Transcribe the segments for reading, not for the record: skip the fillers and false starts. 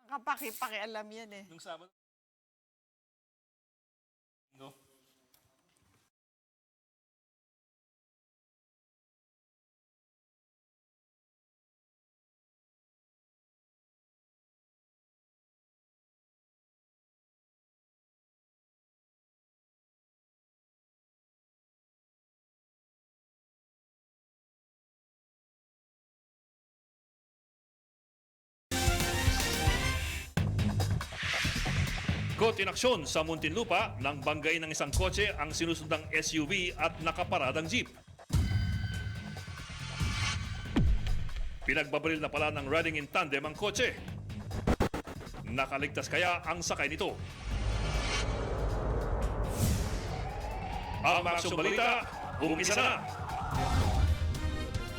Kapaki-pakialam yan eh. Nung Sabado. No? Caught in aksyon sa Muntinlupa nang banggain ng isang kotse ang sinusundang SUV at nakaparadang jeep. Pinagbabaril na pala ng riding in tandem ang kotse. Nakaligtas kaya ang sakay nito? Ang Aksyong Balita, umpisa na!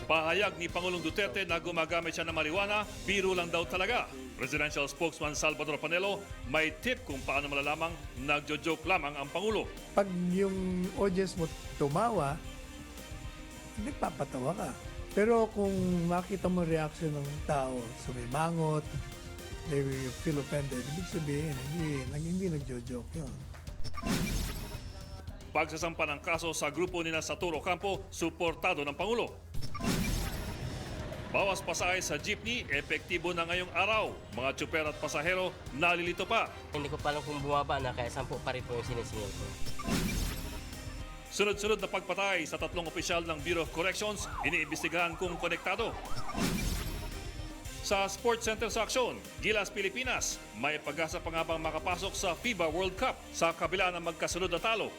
Pahayag ni Pangulong Duterte na gumagamit siya ng marijuana, biro lang daw talaga. Presidential spokesman Salvador Panelo may tip kung paano malalamang nagjo-joke lamang ang Pangulo. Pag yung audience mo tumawa, nagpapatawa ka. Pero kung makita mo reaction ng tao, sumimangot, they will feel offended, ibig sabihin, hindi nagjo-joke yun. Pagsasampa ng kaso sa grupo ni Saturo Campo, suportado ng Pangulo. Bawas pasahe sa jeepney, epektibo na ngayong araw. Mga tsuper at pasahero nalilito pa. Hindi ko pa alam kung bumaba na, kaya 10 pa rin po yung sinisingil ko. Sunod-sunod na pagpatay sa 3 opisyal ng Bureau of Corrections, iniimbestigahan kung konektado. Sa Sports Center sa Aksyon, Gilas, Pilipinas, may pag-asa pa nga bang makapasok sa FIBA World Cup sa kabila ng magkasunod na talo.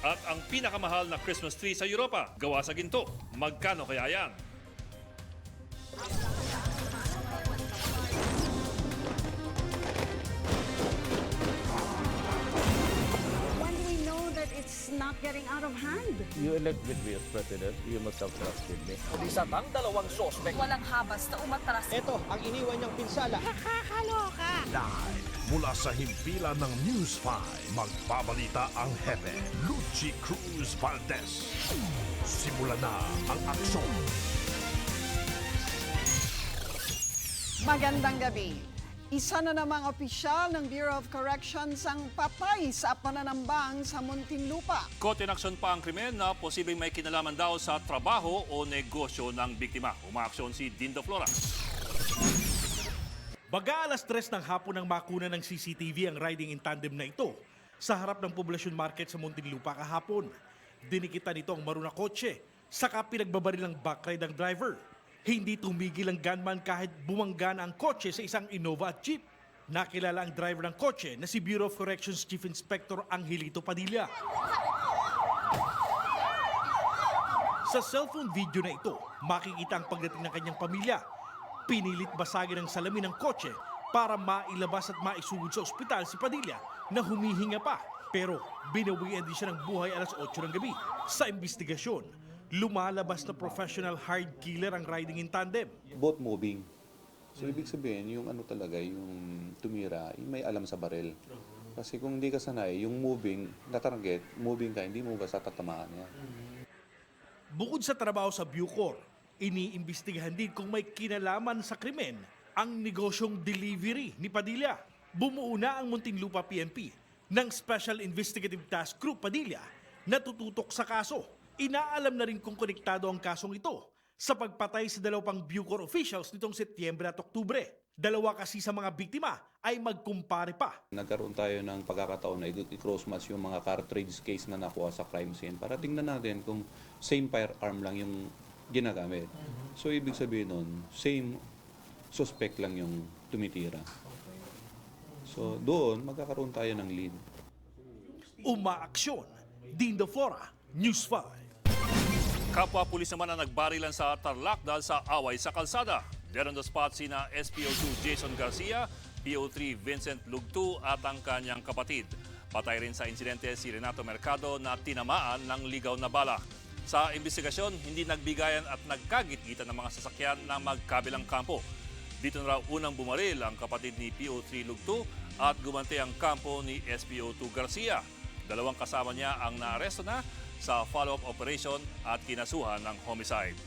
At ang pinakamahal na Christmas tree sa Europa, gawa sa ginto. Magkano kaya yan? When we know that it's not getting out of hand. You elected me as president, you must have trusted me. Isa pang dalawang sospek. Walang habas na umatras. Ito ang iniwan niyang pinsala. Nakakaloka. Live mula sa himpilan ng News 5, magbabalita ang hepe, Lucy Cruz Valdez. Simula na ang aksyon. Magandang gabi. Isa na namang opisyal ng Bureau of Corrections ang patay sa pananambang sa Muntinlupa. Caught in action pa ang krimen na posibleng may kinalaman daw sa trabaho o negosyo ng biktima. Umaaksyon si Dindo Flora. Baga alas 3 ng hapon ng makuna ng CCTV ang riding in tandem na ito sa harap ng Poblacion Market sa Muntinlupa kahapon. Dinikitan nito ang maruna kotse, saka pinagbabaril ng backride ang driver. Hindi tumigil ang gunman kahit bumangga na ang kotse sa isang Innova at jeep. Nakilala ang driver ng kotse na si Bureau of Corrections Chief Inspector Angelito Padilla. Sa cellphone video na ito, makikita ang pagdating ng kanyang pamilya. Pinilit basagin ang salamin ng kotse para mailabas at maisugod sa ospital si Padilla na humihinga pa. Pero binawian din siya ng buhay alas 8 ng gabi. Sa investigasyon, lumalabas na professional hard killer ang riding in tandem. Both moving. So ibig sabihin, yung ano talaga, yung tumira, yung may alam sa baril. Kasi kung hindi ka sanay, yung moving, na-target, moving ka, hindi mo basta tatamaan niya. Bukod sa trabaho sa Bucor, iniimbestigahan din kung may kinalaman sa krimen ang negosyong delivery ni Padilla. Bumuo na ang Muntinlupa PNP ng Special Investigative Task Group Padilla na tututok sa kaso. Inaalam na rin kung konektado ang kasong ito sa pagpatay sa 2 pang Bucor officials nitong Setyembre at Oktubre. 2 kasi sa mga biktima ay magkumpare pa. Nagkaroon tayo ng pagkakataon na i-cross-match yung mga cartridge case na nakuha sa crime scene para tingnan natin kung same firearm lang yung ginagamit. So ibig sabihin nun, same suspect lang yung tumitira. So doon, magkakaroon tayo ng lead. Umaaksyon. Dindo Flora, News 5. Kapwa pulis naman ang nagbarilan sa Tarlac dahil sa away sa kalsada. There on the spot sina SPO2 Jason Garcia, PO3 Vincent Lugtu at ang kanyang kapatid. Patay rin sa insidente si Renato Mercado na tinamaan ng ligaw na bala. Sa investigasyon, hindi nagbigayan at nagkagit-gitan ng mga sasakyan na magkabilang kampo. Dito na raw unang bumaril ang kapatid ni PO3 Lugtu at gumanti ang kampo ni SPO2 Garcia. 2 kasama niya ang naaresto na sa follow-up operation at kinasuhan ng homicide.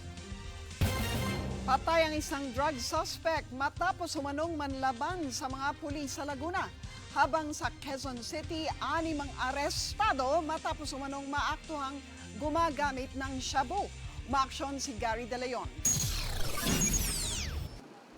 Patay ang isang drug suspect matapos umanong manlaban sa mga pulis sa Laguna. Habang sa Quezon City, 6 ang arestado matapos umanong maaktuhang gumagamit ng shabu. Umaksyon si Gary De Leon.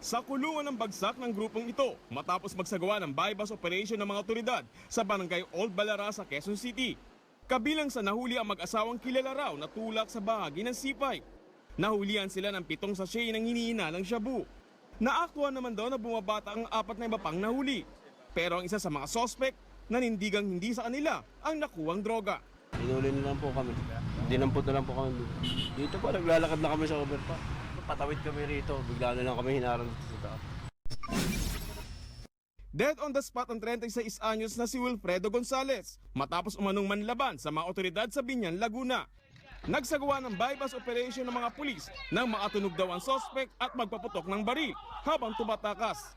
Sa kulungan ng bagsak ng grupong ito matapos magsagawa ng bypass operation ng mga otoridad sa barangay Old Balara sa Quezon City. Kabilang sa nahuli ang mag-asawang kilala raw na tulak sa bahagi ng C5. Nahulihan sila ng 7 sachet ng hinihinalang shabu. Naaktuhan naman daw na bumabata ang 4 na iba pang nahuli. Pero ang isa sa mga suspect, nanindigang hindi sa kanila ang nakuwang droga. Inuli na lang po kami. Dinampot na lang po kami. Dito po, naglalakad na kami sa overpass. Patawid kami rito. Bigla na lang kami hinarang dito sa taas. Dead on the spot ang 36 anyos na si Wilfredo Gonzalez matapos umanong manlaban sa mga otoridad sa Binyan, Laguna. Nagsagawa ng bypass operation ng mga pulis nang makatunog daw ang suspect at magpaputok ng baril habang tumatakas.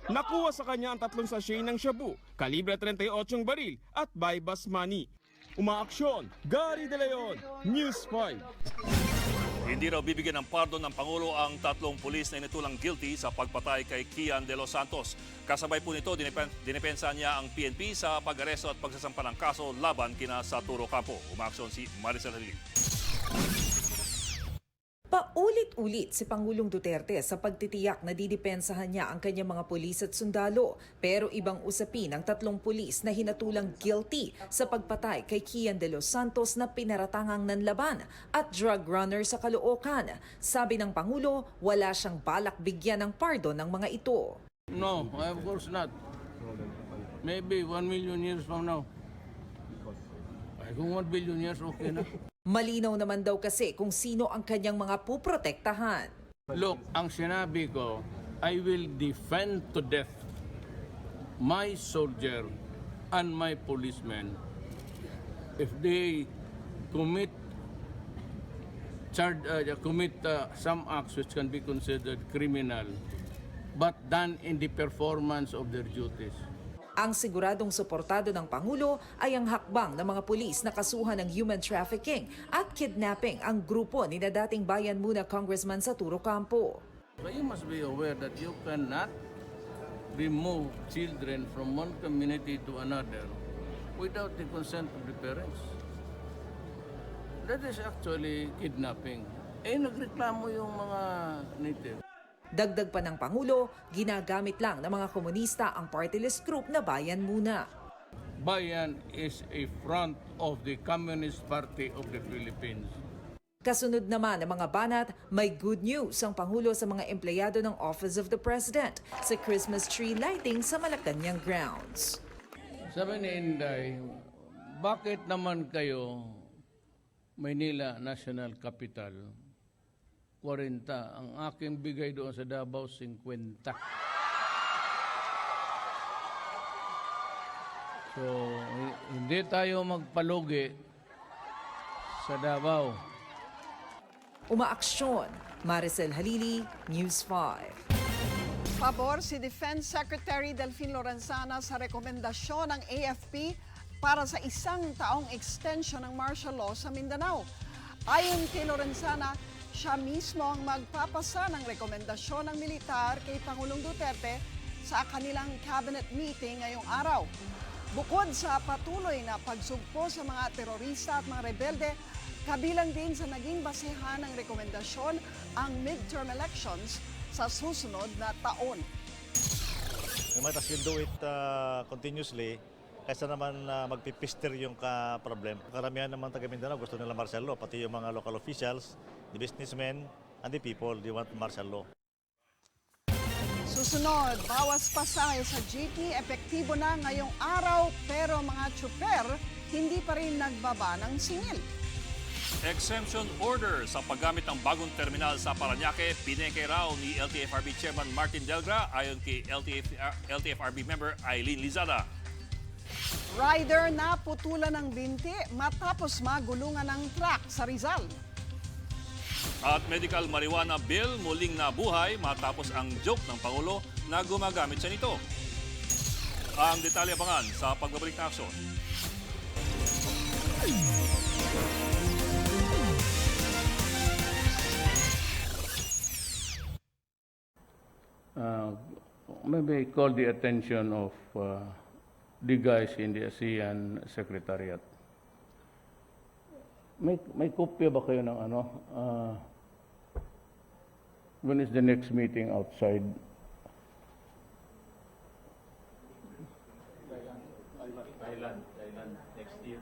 Nakuha sa kanya ang 3 sachet ng shabu, kalibre 38 baril at bypass money. Umaaksyon, Gary De Leon, News 5. Hindi raw bibigyan ng pardon ng Pangulo ang 3 pulis na initulang guilty sa pagpatay kay Kian de los Santos. Kasabay po nito, dinepensa niya ang PNP sa pag-aresto at pagsasampa ng kaso laban kina Saturo Campo. Umaaksyon si Maricel Halili. Paulit-ulit si Pangulong Duterte sa pagtitiyak na didepensahan niya ang kanyang mga pulis at sundalo. Pero ibang usapin ang 3 pulis na hinatulang guilty sa pagpatay kay Kian de los Santos na pinaratangang nanlaban at drug runner sa Caloocan. Sabi ng Pangulo, wala siyang balak bigyan ng pardon ng mga ito. No, of course not. Maybe 1 million years from now. Ay, kung 1 billion years, okay na. Malinaw naman daw kasi kung sino ang kanyang mga puprotektahan. Look, ang sinabi ko, I will defend to death my soldier and my policemen if they commit some acts which can be considered criminal, but done in the performance of their duties. Ang siguradong suportado ng Pangulo ay ang hakbang ng mga pulis na kasuhan ng human trafficking at kidnapping ang grupo ni dating Bayan Muna Congressman Saturo Campo. But you must be aware that you cannot remove children from one community to another without the consent of the parents. That is actually kidnapping. Nagreklamo yung mga native. Dagdag pa ng Pangulo, ginagamit lang ng mga komunista ang party list group na Bayan Muna. Bayan is a front of the Communist Party of the Philippines. Kasunod naman ng mga banat, may good news ang Pangulo sa mga empleyado ng Office of the President sa Christmas tree lighting sa Malacanang grounds. Sabi ni Inday, bakit naman kayo Maynila National Capital 40, ang aking bigay doon sa Davao 50. So, hindi tayo magpalugi sa Davao. Umaaksyon, Maricel Halili, News 5. Pabor si Defense Secretary Delfin Lorenzana sa rekomendasyon ng AFP para sa 1 taong extension ng martial law sa Mindanao. Ayon kay Lorenzana, siya mismo ang magpapasa ng rekomendasyon ng militar kay Pangulong Duterte sa kanilang cabinet meeting ngayong araw. Bukod sa patuloy na pagsugpo sa mga terorista at mga rebelde, kabilang din sa naging basehan ng rekomendasyon ang midterm elections sa susunod na taon. We might as well do it continuously kaysa naman magpipister yung problem. Karamihan naman taga Mindanao gusto nila martial law, pati yung mga local officials, the businessmen, and the people, they want martial law. Susunod, bawas pasahe sa jeepney, epektibo na ngayong araw pero mga tsuper hindi pa rin nagbaba ng singil. Exemption order sa paggamit ng bagong terminal sa Parañaque, pineke raw ni LTFRB Chairman Martin Delgra ayon kay LTFRB member Eileen Lizada. Rider na putulan ng binti matapos magulungan ng truck sa Rizal. At medical marijuana bill muling nabuhay matapos ang joke ng Pangulo na gumagamit siya nito. Ang detalye abangan sa pagbabalik na aksyon. maybe call the attention of the guys in the ASEAN Secretariat. May kopya ba kayo ng ano? When is the next meeting outside? Thailand next year.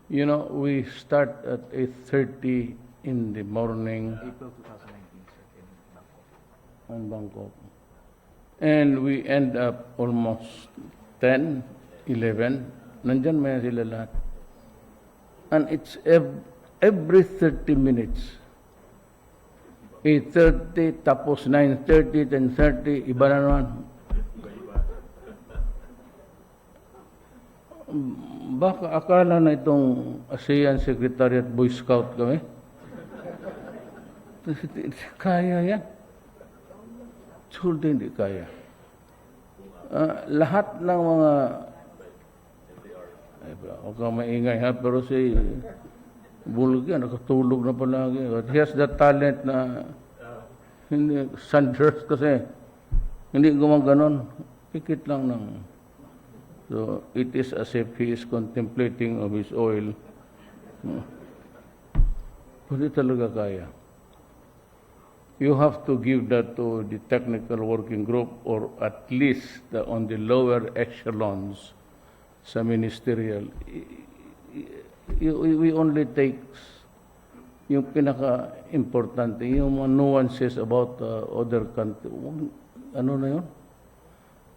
You know, we start at 8:30 in the morning. April 2019 in Bangkok. And we end up almost 10, 11. Nandyan may sila lahat. And it's every 30 minutes. 8:30, tapos 9:30, 10:30, iba na naman. Baka akala na itong ASEAN Secretariat Boy Scout kami. Kaya yan. Sulti hindi kaya. Lahat ng mga huwag kang maingay ha, pero si Bulga nakatulog na palagi. He has that talent na hindi, Sanders kasi hindi gumaganon. Pikit lang ng. So it is as if he is contemplating of his oil. Hindi talaga kaya. You have to give that to the technical working group or at least on the lower echelons sa ministerial. We only take yung pinaka-importante, yung mga nuances about other countries. Ano na yun?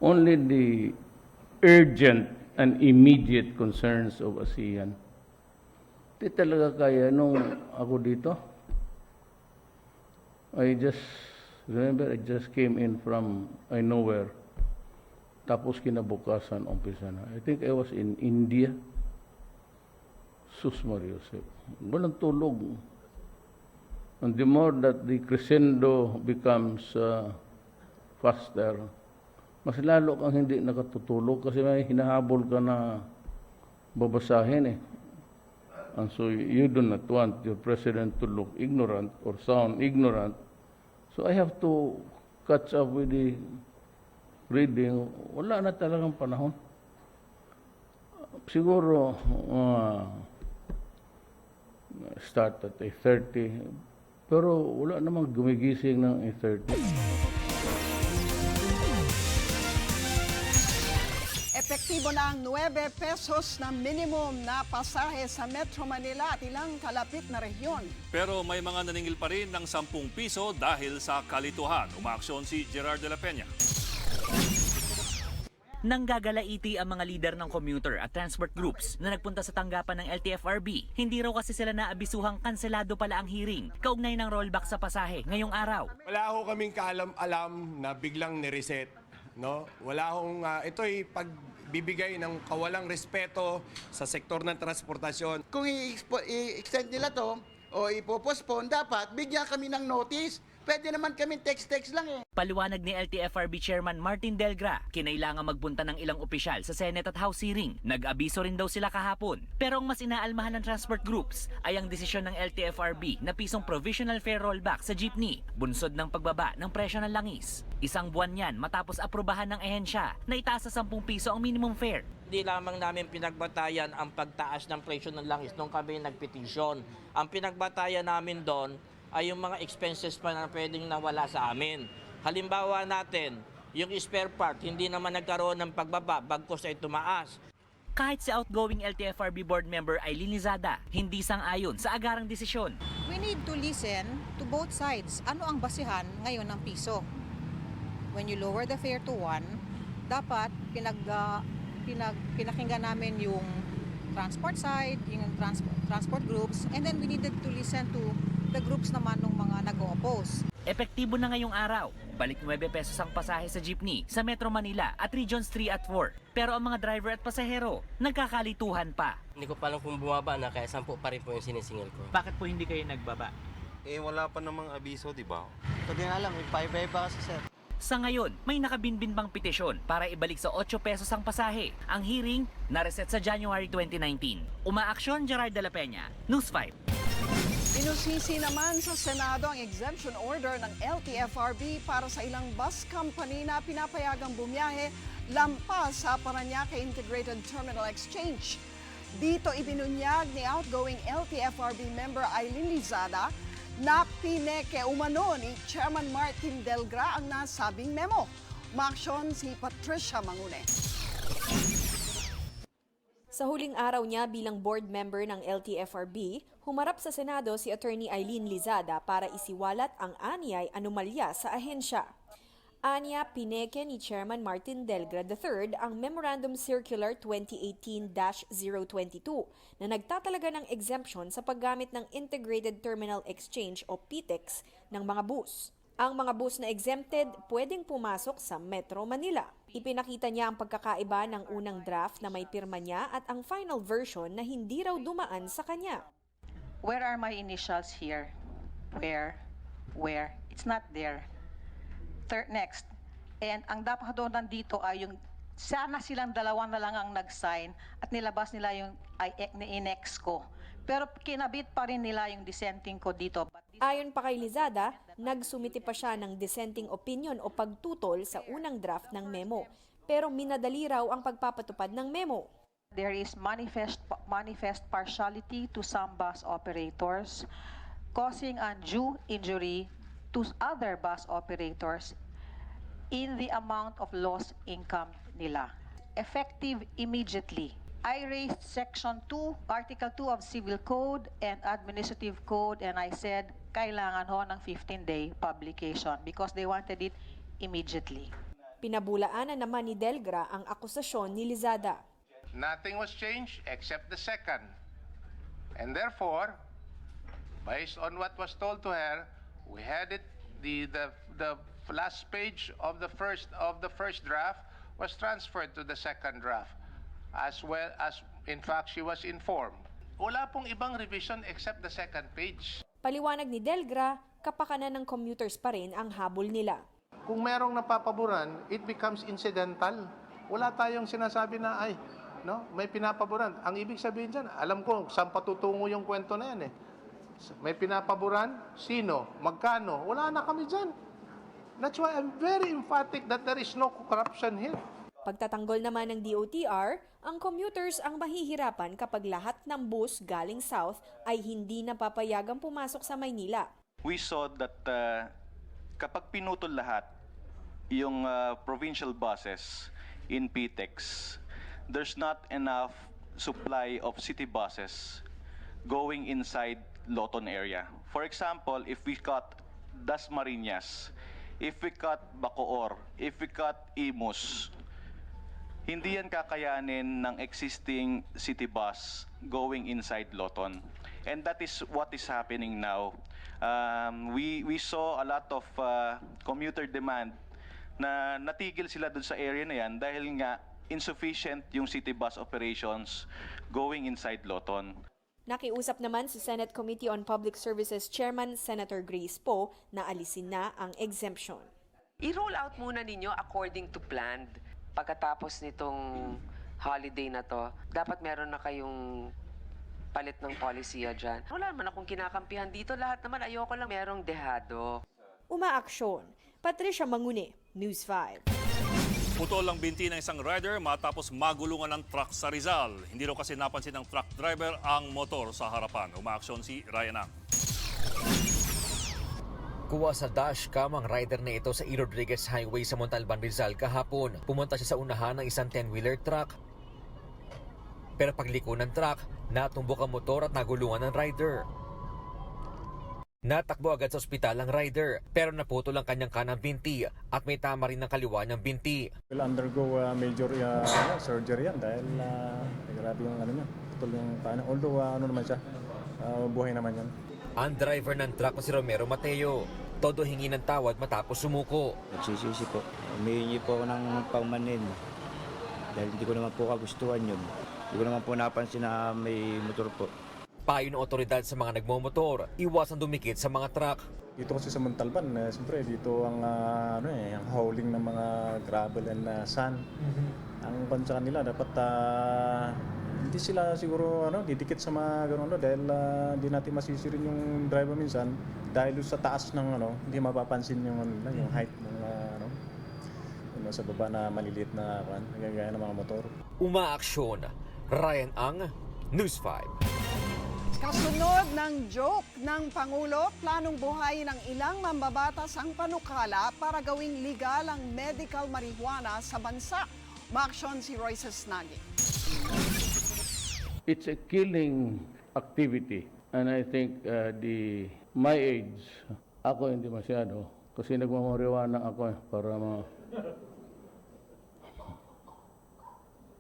Only the urgent and immediate concerns of ASEAN. Di talaga kaya nung ako dito. I just came in from I know where. Tapos kinabukasan, umpisa na. I think I was in India. Sus Mariosep. Walang tulog. And the more that the crescendo becomes faster, mas lalo kang hindi nakatutulog kasi may hinahabol ka na babasahin eh. And so you do not want your president to look ignorant or sound ignorant. So I have to catch up with the reading. Wala na talagang panahon. Siguro start at 8:30. Pero wala namang gumigising ng 8:30. Epektibo na ang 9 pesos na minimum na pasahe sa Metro Manila at ilang kalapit na rehiyon. Pero may mga naningil pa rin ng 10 piso dahil sa kalituhan. Umaaksyon si Gerard de la Peña. Nanggagalaiti ang mga lider ng commuter at transport groups na nagpunta sa tanggapan ng LTFRB. Hindi raw kasi sila naabisuhang kanselado pala ang hearing kaugnay ng rollback sa pasahe ngayong araw. Wala ho kaming kaalam-alam na biglang nireset. No? Wala hong ito'y pagbibigay ng kawalang respeto sa sektor ng transportasyon. Kung i-extend nila to o ipopospone, dapat bigyan kami ng notice. Pwede naman kami text-text lang eh. Paliwanag ni LTFRB Chairman Martin Delgra, kinailangan magpunta ng ilang opisyal sa Senate at House hearing. Nag-abiso rin daw sila kahapon. Pero ang mas inaalmahan ng transport groups ay ang desisyon ng LTFRB na pisong provisional fare rollback sa jeepney, bunsod ng pagbaba ng presyo ng langis. Isang buwan yan matapos aprobahan ng ehensya na itaas sa 10 piso ang minimum fare. Hindi lamang namin pinagbatayan ang pagtaas ng presyo ng langis nung kami nagpetisyon. Ang pinagbatayan namin doon ay yung mga expenses pa na pwedeng nawala sa amin. Halimbawa natin, yung spare part, hindi naman nagkaroon ng pagbaba, bagkus ay tumaas. Kahit si outgoing LTFRB board member Aileen Lizada, hindi sang-ayon sa agarang desisyon. We need to listen to both sides. Ano ang basihan ngayon ng piso? When you lower the fare to 1, dapat pinakinggan namin yung transport side, yung transport groups, and then we needed to listen to the groups naman ng mga nag-o-oppose. Epektibo na ngayong araw. Balik 9 pesos ang pasahe sa jeepney sa Metro Manila at Regions 3 at 4. Pero ang mga driver at pasahero, nagkakalituhan pa. Hindi ko pa lang kung bumaba na kaya 10 pa rin po yung sinisingil ko. Bakit po hindi kayo nagbaba? Wala pa namang abiso, di ba? Ito din alam, may pay-pay pa kasi sir. Sa ngayon, may nakabinbin pang petisyon para ibalik sa 8 pesos ang pasahe. Ang hearing, na-reset sa January 2019. Umaaksyon, Gerard de la Peña, News 5. Sinusisi naman sa Senado ang exemption order ng LTFRB para sa ilang bus company na pinapayagang bumiyahe lampas sa Parañaque Integrated Terminal Exchange. Dito ibinunyag ni outgoing LTFRB member Aileen Lizada na pineke umano ni Chairman Martin Delgra ang nasabing memo. Maaksyon si Patricia Mangune. Sa huling araw niya bilang board member ng LTFRB, humarap sa Senado si Attorney Aileen Lizada para isiwalat ang anyay anomalya sa ahensya. Anya, pineke ni Chairman Martin Delgra III ang Memorandum Circular 2018-022 na nagtatalaga ng exemption sa paggamit ng Integrated Terminal Exchange o PTEX ng mga bus. Ang mga bus na exempted pwedeng pumasok sa Metro Manila. Ipinakita niya ang pagkakaiba ng unang draft na may pirma niya at ang final version na hindi raw dumaan sa kanya. Where are my initials here? Where? It's not there. Next. And ang dapat doon nandito ay yung sana silang dalawa na lang ang nag-sign at nilabas nila yung inex ko. Pero kinabit pa rin nila yung dissenting ko dito. Ayon pa kay Lizada, nagsumiti pa siya ng dissenting opinion o pagtutol sa unang draft ng memo. Pero minadali raw ang pagpapatupad ng memo. There is manifest partiality to some bus operators, causing undue injury to other bus operators in the amount of lost income nila. Effective immediately. I raised Section 2, Article 2 of Civil Code and Administrative Code, and I said kailangan ho ng 15-day publication because they wanted it immediately. Pinabulaanan naman ni Delgra ang akusasyon ni Lizada. Nothing was changed except the second. And therefore, based on what was told to her, we had it the last page of the first draft was transferred to the second draft, as well as in fact she was informed. Wala pong ibang revision except the second page. Paliwanag ni Delgra, kapakanan ng commuters pa rin ang habol nila. Kung merong napapaboran, it becomes incidental. Wala tayong sinasabi na may pinapaboran. Ang ibig sabihin dyan, alam ko saan patutungo yung kwento na yan eh. May pinapaboran, sino, magkano, wala na kami dyan. That's why I'm very emphatic that there is no corruption here. Pagtatanggol naman ng DOTR, ang commuters ang mahihirapan kapag lahat ng bus galing south ay hindi napapayagang pumasok sa Maynila. We saw that kapag pinutol lahat yung provincial buses in PTEX, there's not enough supply of city buses going inside Loton area. For example, if we cut Dasmariñas, if we cut Bacoor, if we cut Imus, hindi yan kakayanin ng existing city bus going inside Loton. And that is what is happening now. We saw a lot of commuter demand na natigil sila dun sa area na yan dahil nga insufficient yung city bus operations going inside Loton. Nakiusap naman si Senate Committee on Public Services Chairman Senator Grace Poe na alisin na ang exemption. I-roll out muna ninyo according to planned. Pagkatapos nitong holiday na to, dapat meron na kayong palit ng polisiya dyan. Wala naman akong kinakampihan dito. Lahat naman ayoko lang merong dehado. Umaaksyon. Patricia Mangune, News 5. Putol ang binti ng isang rider matapos magulungan ng truck sa Rizal. Hindi raw kasi napansin ng truck driver ang motor sa harapan. Umaaksyon si Ryan Ang. Kuha sa dashcam ang rider na ito sa E. Rodriguez Highway sa Montalban, Rizal kahapon. Pumunta siya sa unahan ng isang 10-wheeler truck. Pero pagliko ng truck, natumbok ang motor at nagulungan ng rider. Natakbo agad sa ospital ang rider pero naputol ang kanyang kanang binti at may tama rin ng kaliwa niyang binti. Will undergo major surgery yan dahil grabe yung niya, putol yung paa. Although naman siya, buhay naman yan. Ang driver ng truck si Romero Mateo, todo hingi ng tawad matapos sumuko. Nagsisisi po, humihingi po ako ng pangmanin dahil hindi ko naman po kagustuhan yun. Hindi ko naman po napansin na may motor po. Payo ng otoridad sa mga nagmomotor, iwasan dumikit sa mga truck. Dito kasi sa Montalban, siyempre dito ang ang hauling ng mga gravel and sand. Ang bansa kanila dapat Hindi sila siguro didikit sa mga ganun dahil hindi natin masisirin yung driver minsan dahil sa taas ng hindi mapapansin yung height ng sa baba na maliliit na gaya ng mga motor. Umaaksyon. Ryan Ang, News 5. Kasunod ng joke ng Pangulo, planong buhayin ng ilang mambabatas ang panukala para gawing legal ang medical marijuana sa bansa. Maaksyon si Royce Snagi. It's a killing activity. And I think my age, ako hindi masyado. Kasi nagmamariwana ako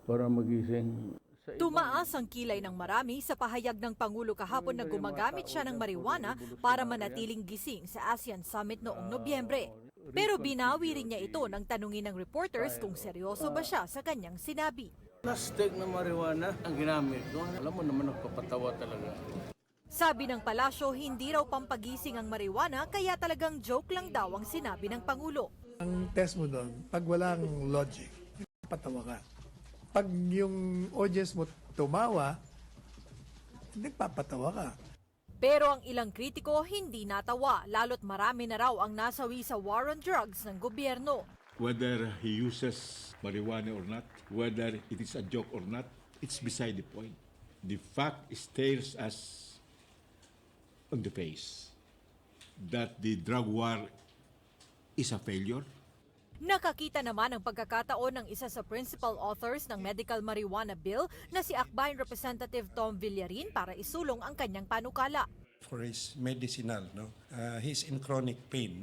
para magising. Tumaas ang kilay ng marami sa pahayag ng Pangulo kahapon na gumagamit siya ng marijuana para manatiling gising sa ASEAN Summit noong Nobyembre. Pero binawi rin niya ito nang tanungin ng reporters kung seryoso ba siya sa kanyang sinabi. Plastic na marijuana ang ginamit ko. Alam mo naman, nagpapatawa talaga. Sabi ng palasyo, hindi raw pampagising ang marijuana kaya talagang joke lang daw ang sinabi ng Pangulo. Ang test mo doon, pag walang logic, patawa ka. Pag yung audience mo tumawa, nagpapatawa ka. Pero ang ilang kritiko hindi natawa, lalo't marami na raw ang nasawi sa war on drugs ng gobyerno. Whether he uses marijuana or not, whether it is a joke or not, it's beside the point. The fact stares us on the face that the drug war is a failure. Nakakita naman ang pagkakataon ng isa sa principal authors ng medical marijuana bill na si Akbayan Representative Tom Villarin para isulong ang kanyang panukala. For his medicinal, he's in chronic pain,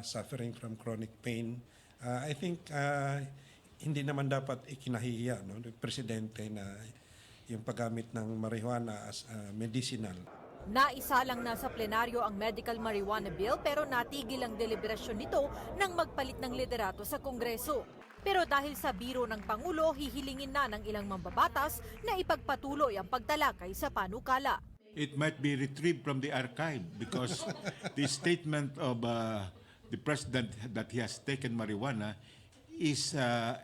suffering from chronic pain. I think hindi naman dapat ikinahihiya ng presidente na yung paggamit ng marijuana as medicinal. Naisa lang na sa plenaryo ang medical marijuana bill pero natigil ang deliberasyon nito nang magpalit ng liderato sa Kongreso. Pero dahil sa biro ng Pangulo, hihilingin na ng ilang mambabatas na ipagpatuloy ang pagtalakay sa panukala. It might be retrieved from the archive because the statement of the president that he has taken marijuana is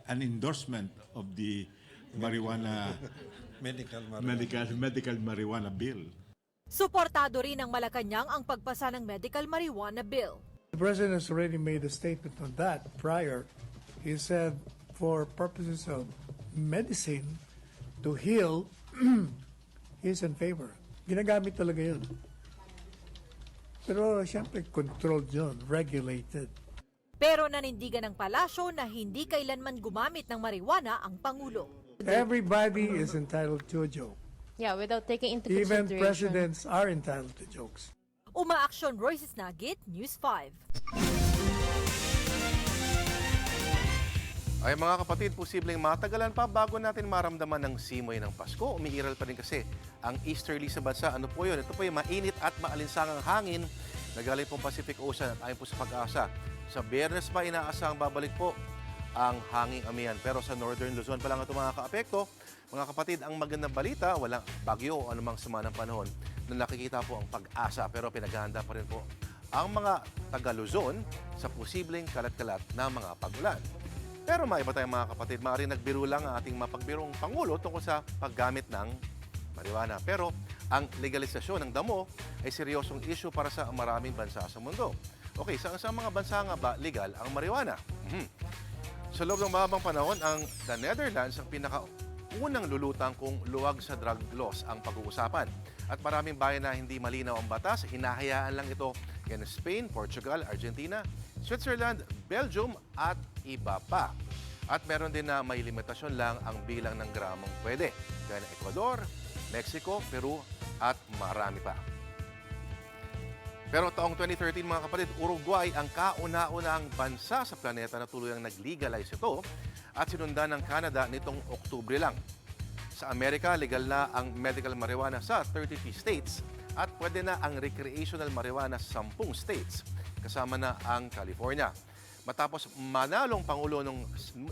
an endorsement of the marijuana medical marijuana bill. Suportado rin ng Malacanang ang pagpasa ng medical marijuana bill. The president has already made a statement on that prior. He said for purposes of medicine to heal, he's in favor. Ginagamit talaga yun. Pero siyempre controlled yun, regulated. Pero nanindigan ng palasyo na hindi kailanman gumamit ng marijuana ang Pangulo. Everybody is entitled to a joke. Yeah, without taking into Even consideration. presidents are entitled to jokes. Umaaksyon, Royce Snagit, News 5. Ay mga kapatid, posibleng matagalan pa bago natin maramdaman ng simoy ng Pasko. Umiiral pa rin kasi ang easterly sa bansa. Ano po yun? Ito po yung mainit at maalinsangang hangin na galing pong Pacific Ocean at ayon po sa pag-asa. Sa Biyernes pa, inaasahang babalik po ang hanging amihan. Pero sa Northern Luzon pa lang ito mga kaapekto. Mga kapatid, ang magandang balita, walang bagyo o anumang sama ng panahon na nakikita po ang pag-asa. Pero pinaghahanda pa rin po ang mga taga-Luzon sa posibleng kalat-kalat na mga pag-ulan. Pero maiba tayong mga kapatid, maaaring nagbiro lang ang ating mapagbirong Pangulo tungkol sa paggamit ng marijuana. Pero ang legalisasyon ng damo ay seryosong issue para sa maraming bansa sa mundo. Okay, sa mga bansa nga ba legal ang marijuana? Sa loob ng mahabang panahon, ang the Netherlands ang pinakaunang lulutang kung luwag sa drug laws ang pag-uusapan. At maraming bayan na hindi malinaw ang batas, hinahayaan lang ito in Spain, Portugal, Argentina, Switzerland, Belgium at iba pa. At meron din na may limitasyon lang ang bilang ng gramong pwede. Gaya ng Ecuador, Mexico, Peru at marami pa. Pero taong 2013 mga kapatid, Uruguay ang kauna-unahang bansa sa planeta na tuluyang nag-legalize ito at sinundan ng Canada nitong Oktubre lang. Sa Amerika, legal na ang medical marijuana sa 33 states at pwede na ang recreational marijuana sa 10 states, kasama na ang California. Matapos manalong Pangulo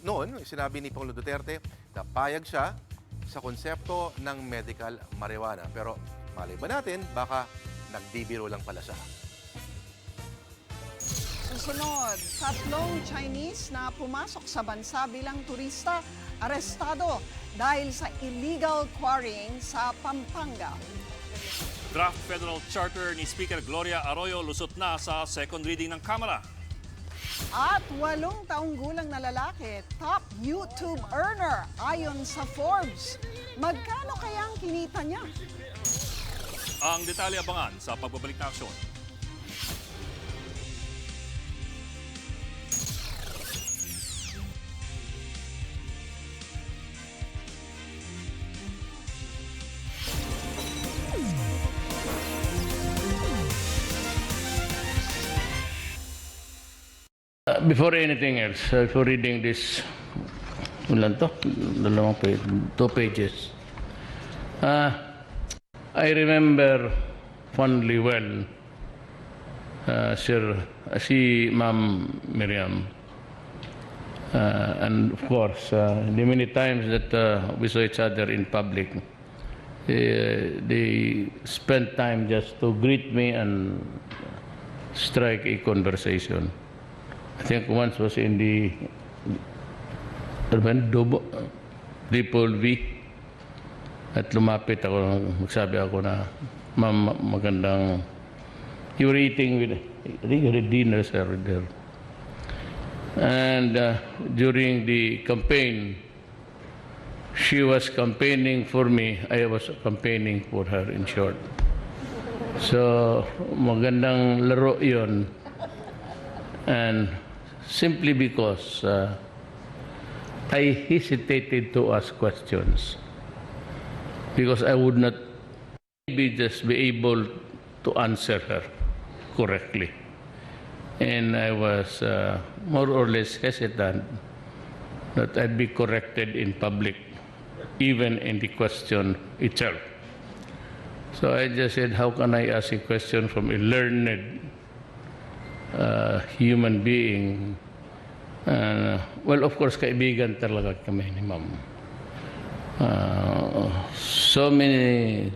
noon, sinabi ni Pangulo Duterte na payag siya sa konsepto ng medical marijuana. Pero malay ba natin, baka nagbibiro lang pala siya. Susunod, 3 Chinese na pumasok sa bansa bilang turista arestado dahil sa illegal quarrying sa Pampanga. Draft federal charter ni Speaker Gloria Arroyo lusot na sa second reading ng Kamara. At 8 taong gulang na lalaki, top YouTube earner ayon sa Forbes. Magkano kaya ang kinita niya? Ang detalye abangan sa pagbabalik na aksyon. Before anything else, before reading this, ulan to? Dalawang page, 2 pages. I remember fondly well si Ma'am Miriam. And of course, the many times that we saw each other in public, they spent time just to greet me and strike a conversation. I think once was in the Triple V at lumapit ako, magsabi ako na, Ma'am, magandang, you were eating with, I think you had dinner sir there. And during the campaign, she was campaigning for me, I was campaigning for her in short. So, magandang laro yun. And simply because I hesitated to ask questions because I would not be able to answer her correctly. And I was more or less hesitant that I'd be corrected in public, even in the question itself. So I just said, how can I ask a question from a learned human being? Well, of course, kaibigan talaga kami ni Ma'am. So many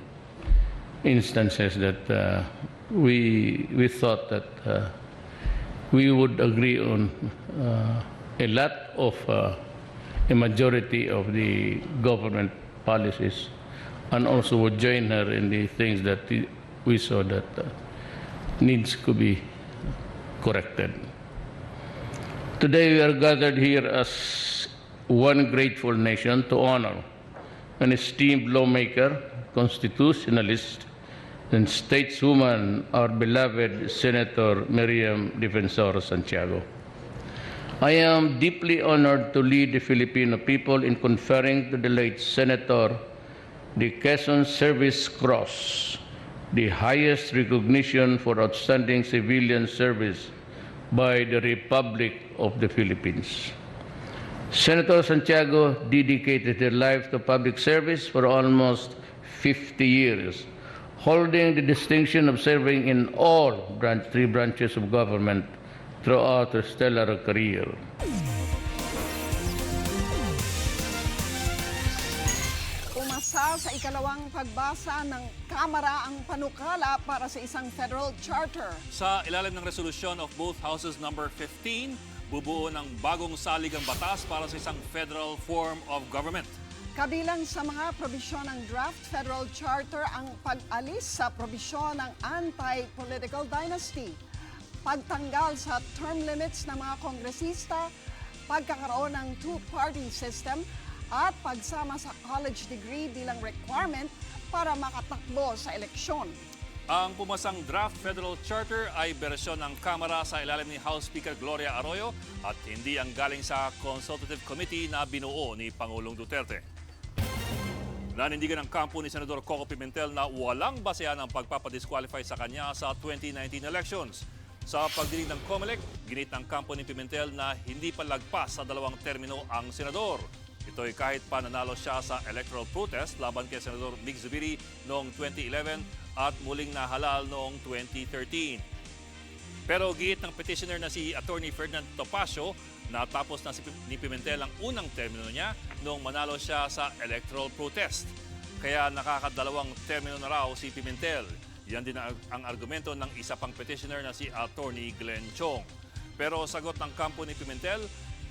instances that we thought that we would agree on a lot of a majority of the government policies, and also would join her in the things that we saw that needs to be corrected. Today we are gathered here as one grateful nation to honor an esteemed lawmaker, constitutionalist, and stateswoman, our beloved Senator Miriam Defensor Santiago. I am deeply honored to lead the Filipino people in conferring to the late Senator the Quezon Service Cross, the highest recognition for outstanding civilian service by the Republic of the Philippines. Senator Santiago dedicated her life to public service for almost 50 years, holding the distinction of serving in all three branches of government throughout her stellar career. Umasa sa ikalawang pagbasa ng Kamara ang panukala para sa isang federal charter. Sa ilalim ng resolusyon of both houses number 15, bubuo ng bagong saligang batas para sa isang federal form of government. Kabilang sa mga probisyon ng draft federal charter ang pag-alis sa probisyon ng anti-political dynasty, pagtanggal sa term limits ng mga kongresista, pagkakaroon ng two-party system, at pagsama sa college degree bilang requirement para makatakbo sa eleksyon. Ang pumasang draft federal charter ay bersyon ng Kamara sa ilalim ni House Speaker Gloria Arroyo at hindi ang galing sa Consultative Committee na binuo ni Pangulong Duterte. Nanindigan ng kampo ni Senador Coco Pimentel na walang basehan ang pagpapadisqualify sa kanya sa 2019 elections. Sa pagdinig ng COMELEC, ginit ng kampo ni Pimentel na hindi pa lagpas sa 2 termino ang senador. Ito'y kahit pa nanalo siya sa electoral protest laban kay Senador Mig Zubiri noong 2011 at muling nahalal noong 2013. Pero giit ng petitioner na si Attorney Ferdinand Topacio, natapos na ni Pimentel ang unang termino niya noong manalo siya sa electoral protest. Kaya nakakadalawang termino na raw si Pimentel. Yan din ang argumento ng isa pang petitioner na si Attorney Glenn Chong. Pero sagot ng kampo ni Pimentel,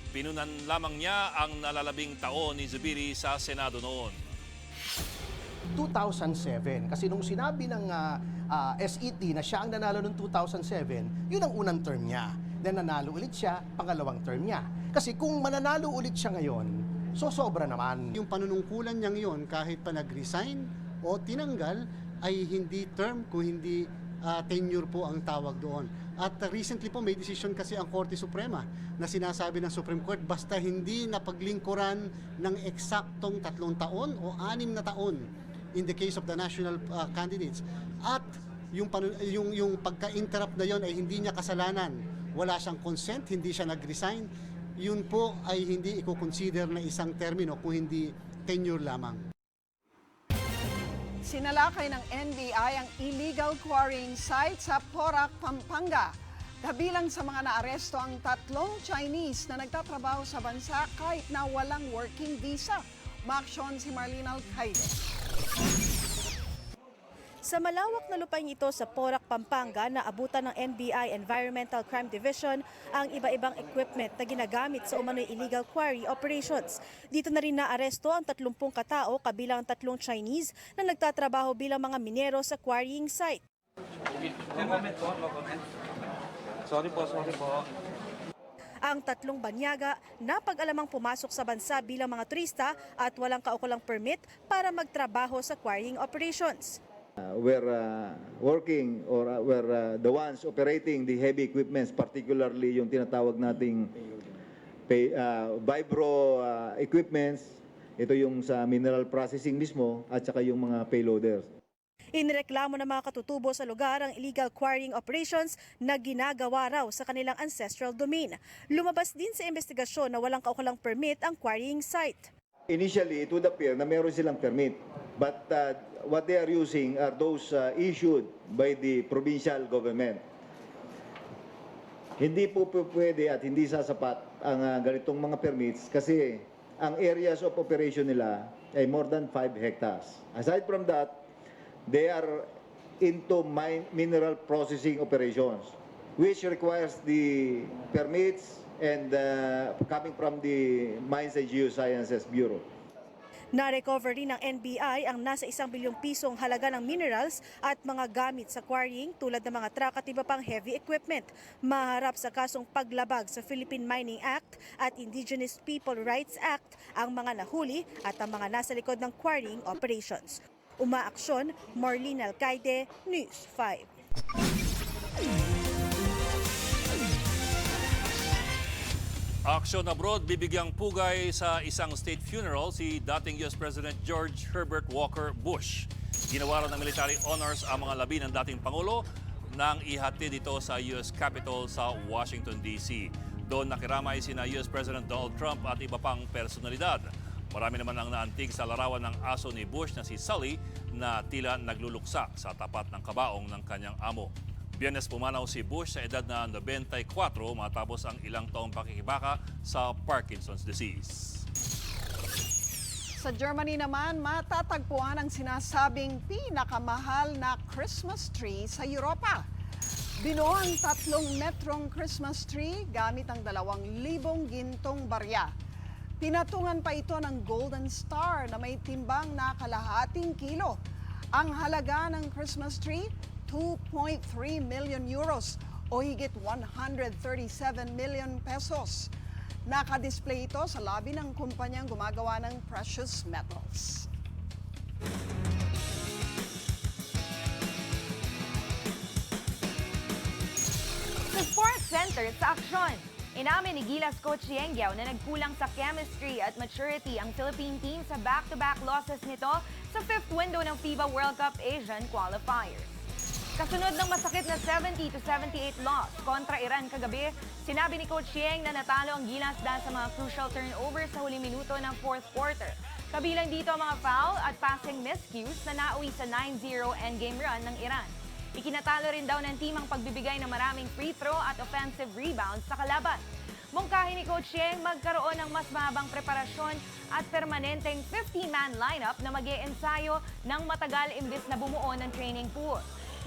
Pinunan lamang niya ang nalalabing taon ni Zubiri sa Senado noon. 2007. Kasi nung sinabi ng SET na siya ang nanalo noong 2007, yun ang unang term niya. Then nanalo ulit siya, pangalawang term niya. Kasi kung mananalo ulit siya ngayon, so sobra naman. Yung panunungkulan niyang yon kahit pa nag-resign o tinanggal ay hindi term kung hindi tenure po ang tawag doon. At recently po may decision kasi ang Korte Suprema na sinasabi ng Supreme Court basta hindi napaglingkuran ng eksaktong 3 taon o 6 na taon in the case of the national candidates at yung pagka-interrupt na yon ay hindi niya kasalanan, wala siyang consent, hindi siya nag-resign, yun po ay hindi i-consider na isang termino kung hindi tenure lamang. Sinalakay ng NBI ang illegal quarrying site sa Porac, Pampanga. Kabilang sa mga naaresto ang 3 Chinese na nagtatrabaho sa bansa kahit na walang working visa. Maaksyon si Marlene Alcaide. Sa malawak na lupain ito sa Porac, Pampanga, naabutan ng NBI Environmental Crime Division ang iba-ibang equipment na ginagamit sa umano'y illegal quarry operations. Dito na rin naaresto ang 30 katao kabilang 3 Chinese na nagtatrabaho bilang mga minero sa quarrying site. Sorry po. Ang 3 banyaga napag-alamang pumasok sa bansa bilang mga turista at walang kaukulang permit para magtrabaho sa quarrying operations. We're working or we're the ones operating the heavy equipments, particularly yung tinatawag nating vibro equipments. Ito yung sa mineral processing mismo at saka yung mga payloaders. Inireklamo ng mga katutubo sa lugar ang illegal quarrying operations na ginagawa raw sa kanilang ancestral domain. Lumabas din sa investigasyon na walang kaukulang permit ang quarrying site. Initially, it would appear na meron silang permit, but what they are using are those issued by the provincial government. Hindi po pwede at hindi sasapat ang ganitong mga permits kasi ang areas of operation nila ay more than 5 hectares. Aside from that, they are into mineral processing operations, which requires the permits and coming from the Mines and Geosciences Bureau. Na-recover rin ng NBI ang nasa 1 bilyong pisong halaga ng minerals at mga gamit sa quarrying tulad ng mga truck at iba pang heavy equipment. Maharap sa kasong paglabag sa Philippine Mining Act at Indigenous People Rights Act ang mga nahuli at ang mga nasa likod ng quarrying operations. Umaaksyon, Marlene Alcaide, News 5. Aksyon abroad, bibigyang pugay sa isang state funeral si dating US President George Herbert Walker Bush. Ginawaran ng military honors ang mga labi ng dating Pangulo nang ihatid ito sa US Capitol sa Washington, D.C. Doon nakiramay sina US President Donald Trump at iba pang personalidad. Marami naman ang naantig sa larawan ng aso ni Bush na si Sully na tila nagluluksa sa tapat ng kabaong ng kanyang amo. Biyernes pumanaw si Bush sa edad na 94 matapos ang ilang taong pakikibaka sa Parkinson's disease. Sa Germany naman, matatagpuan ang sinasabing pinakamahal na Christmas tree sa Europa. Binuo ang 3 metrong Christmas tree gamit ang 2,000 gintong barya. Pinatungan pa ito ng Golden Star na may timbang na kalahating kilo. Ang halaga ng Christmas tree, 2.3 million euros o higit 137 million pesos. Nakadisplay ito sa lobby ng kumpanyang gumagawa ng precious metals. Sa Sports Center sa Aksyon, inamin ni Gilas Coach Yengyao na nagkulang sa chemistry at maturity ang Philippine team sa back-to-back losses nito sa 5th window ng FIBA World Cup Asian Qualifiers. Kasunod ng masakit na 70-78 loss kontra Iran kagabi, sinabi ni Coach Yeng na natalo ang Gilas dahil sa mga crucial turnovers sa huling minuto ng 4th quarter. Kabilang dito ang mga foul at passing miscues na nauwi sa 9-0 endgame run ng Iran. Ikinatalo rin daw ng team ang pagbibigay ng maraming free throw at offensive rebounds sa kalaban. Mungkahi ni Coach Yeng magkaroon ng mas mahabang preparasyon at permanenteng 15-man lineup na mag-e-ensayo ng matagal imbis na bumuo ng training pool.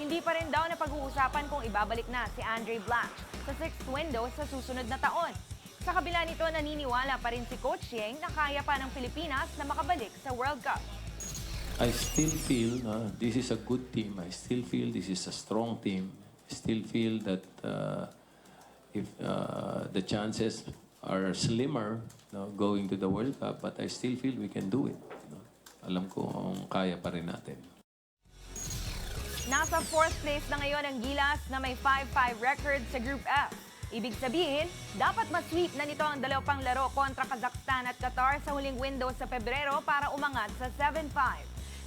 Hindi pa rin daw na pag-uusapan kung ibabalik na si Andre Blatche sa 6th window sa susunod na taon. Sa kabila nito, naniniwala pa rin si Coach Yeng na kaya pa ng Pilipinas na makabalik sa World Cup. I still feel this is a good team. I still feel this is a strong team. I still feel that if the chances are slimmer going to the World Cup, but I still feel we can do it. Alam ko kaya pa rin natin. Nasa 4th place na ngayon ang Gilas na may 5-5 record sa Group F. Ibig sabihin, dapat masweep na nito ang dalawa pang laro kontra Kazakhstan at Qatar sa huling window sa Pebrero para umangat sa 7-5.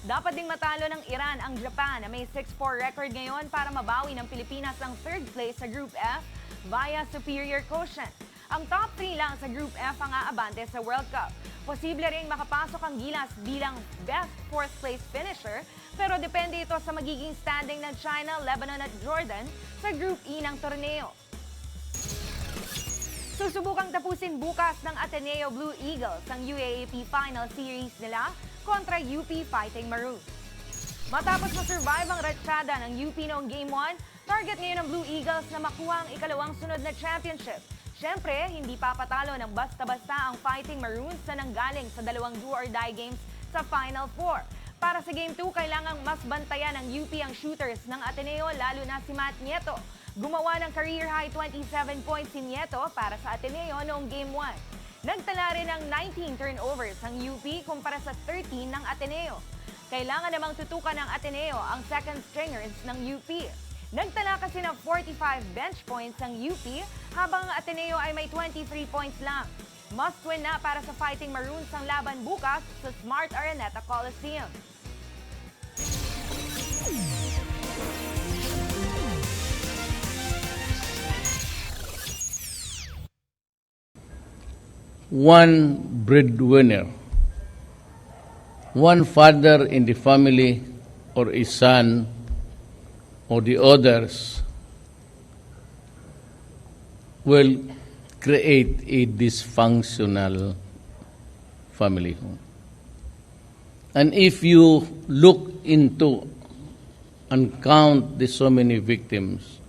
Dapat ding matalo ng Iran ang Japan na may 6-4 record ngayon para mabawi ng Pilipinas ang 3rd place sa Group F via superior quotient. Ang top 3 lang sa Group F ang aabante sa World Cup. Posible ring makapasok ang Gilas bilang best 4th place finisher, pero depende ito sa magiging standing ng China, Lebanon at Jordan sa Group E ng torneo. Susubukang tapusin bukas ng Ateneo Blue Eagles ang UAAP Final Series nila kontra UP Fighting Maroons. Matapos ma-survive ang ratsyada ng UP noong Game 1, target ngayon ng Blue Eagles na makuha ang ikalawang sunod na championship. Siyempre, hindi papatalo ng basta-basta ang Fighting Maroons na nanggaling sa dalawang do-or-die games sa Final Four. Para sa Game 2, kailangang mas bantayan ng UP ang shooters ng Ateneo, lalo na si Matt Nieto. Gumawa ng career-high 27 points si Nieto para sa Ateneo noong Game 1. Nagtala rin ng 19 turnovers ang UP kumpara sa 13 ng Ateneo. Kailangan namang tutukan ng Ateneo ang second stringers ng UP. Nagtala kasi ng 45 bench points ang UP habang ang Ateneo ay may 23 points lang. Must win na para sa Fighting Maroons ang laban bukas sa Smart Araneta Coliseum. One breadwinner, one father in the family or a son or the others will create a dysfunctional family home. And if you look into and count the so many victims,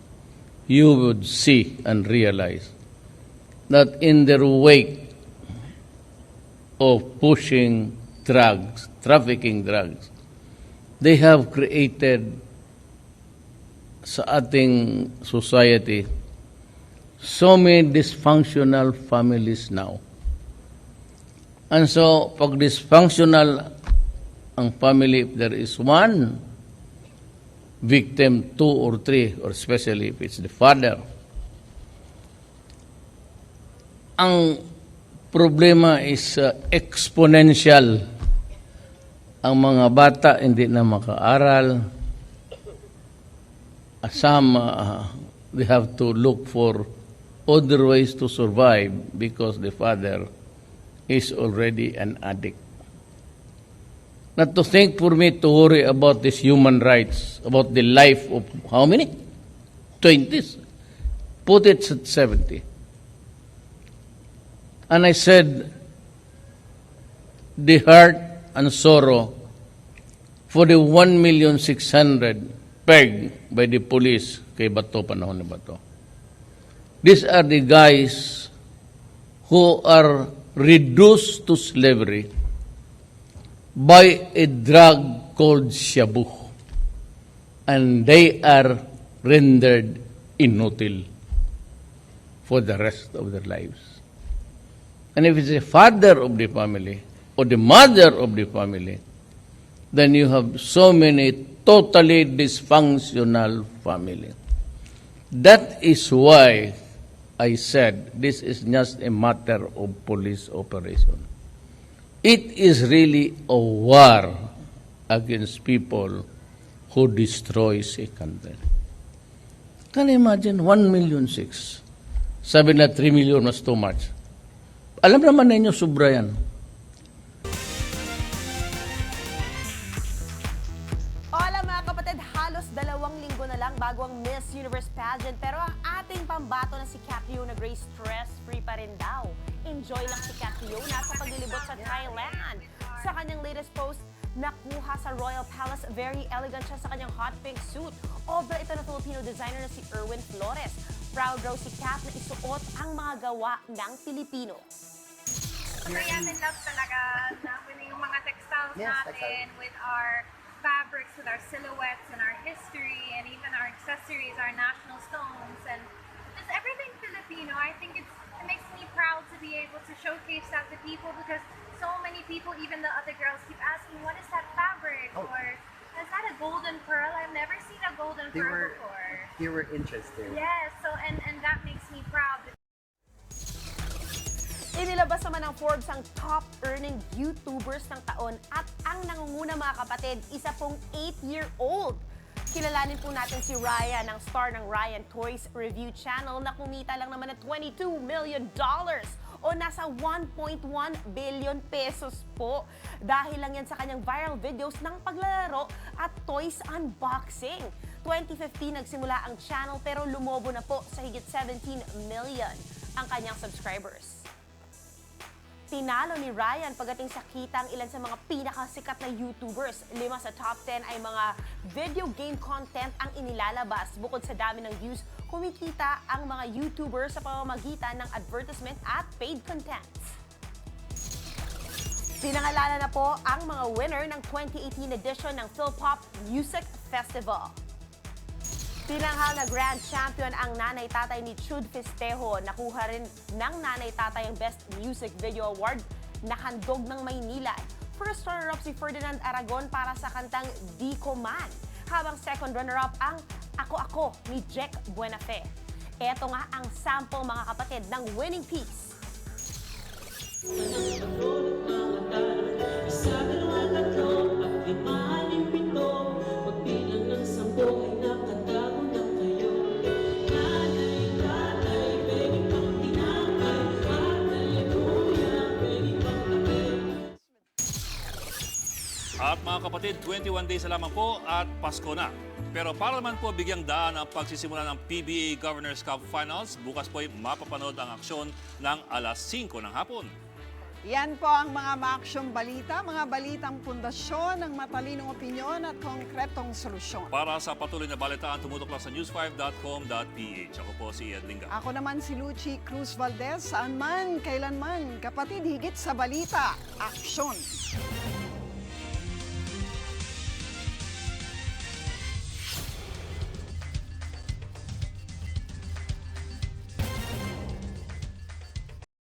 you would see and realize that in their wake of pushing drugs, trafficking drugs, they have created sa ating society so many dysfunctional families now. And so, pag dysfunctional ang family, if there is one victim, 2 or 3, or especially if it's the father, ang problema is exponential. Ang mga bata hindi na makaaral. Some, they have to look for other ways to survive because the father is already an addict. Not to think for me to worry about this human rights, about the life of how many? 20s. Put it at 70. And I said, the hurt and sorrow for the 1,600,000 pegged by the police kay Bato, panahon ni Bato. These are the guys who are reduced to slavery by a drug called shabu. And they are rendered inutil for the rest of their lives. And if it's a father of the family or the mother of the family, then you have so many totally dysfunctional family. That is why I said this is just a matter of police operation. It is really a war against people who destroys a country. Can you imagine 1,600,000? Sabi na 3 million was too much. Alam naman ninyo, sobra yan. Hola mga kapatid, halos 2 linggo na lang bago ang Miss Universe pageant, pero ang ating pambato na si Catriona Gray stress-free pa rin daw. Enjoy lang si Catriona sa paglilibot sa Thailand. Sa kanyang latest post, nakuha sa Royal Palace, very elegant siya sa kanyang hot pink suit. Obra ito na Filipino designer na si Erwin Flores. proud raw si Kat na isuot ang mga gawa ng Pilipino. Korean in love talaga with yung mga textiles natin, with our fabrics, with our silhouettes and our history, and even our accessories, our national stones, and just everything Filipino. I think it makes me proud to be able to showcase that to people, because so many people, even the other girls, keep asking, what is that fabric? Or is that a golden pearl? I've never seen a golden pearl before. They were interested. Yes, so and that makes me proud. Inilabas naman ng Forbes ang top-earning YouTubers ng taon at ang nangunguna mga kapatid, isa pong 8-year-old. Kilalanin po natin si Ryan, ang star ng Ryan Toys Review Channel na kumita lang naman ng $22 million o nasa 1.1 billion pesos po. Dahil lang yan sa kanyang viral videos ng paglalaro at toys unboxing. 2015 nagsimula ang channel pero lumobo na po sa higit 17 million ang kanyang subscribers. Tinalo ni Ryan pagdating sa kita ang ilan sa mga pinakasikat na YouTubers. 5 sa top 10 ay mga video game content ang inilalabas. Bukod sa dami ng views, kumikita ang mga YouTubers sa pamamagitan ng advertisement at paid contents. Pinangalanan na po ang mga winner ng 2018 edition ng Philpop Music Festival. Tinanghal na Grand Champion ang nanay-tatay ni Chud Festejo. Nakuha rin ng nanay-tatay ang Best Music Video Award na Handog ng Maynila. First runner-up si Ferdinand Aragon para sa kantang Di Ko Man. Habang second runner-up ang Ako Ako ni Jack Buenafe. Ito nga ang sample mga kapatid ng winning piece. At mga kapatid, 21 days na lamang po at Pasko na. Pero para naman po bigyang daan ang pagsisimula ng PBA Governors Cup Finals, bukas po ay mapapanood ang aksyon ng alas 5 ng hapon. Yan po ang mga maaksyong balita, mga balitang pundasyon ng matalinong opinyon at konkretong solusyon. Para sa patuloy na balitaan, tumutok lang sa news5.com.ph. Ako po si Ed Linga. Ako naman si Lucy Cruz Valdez, saan man, kailanman, kapatid higit sa balita, aksyon!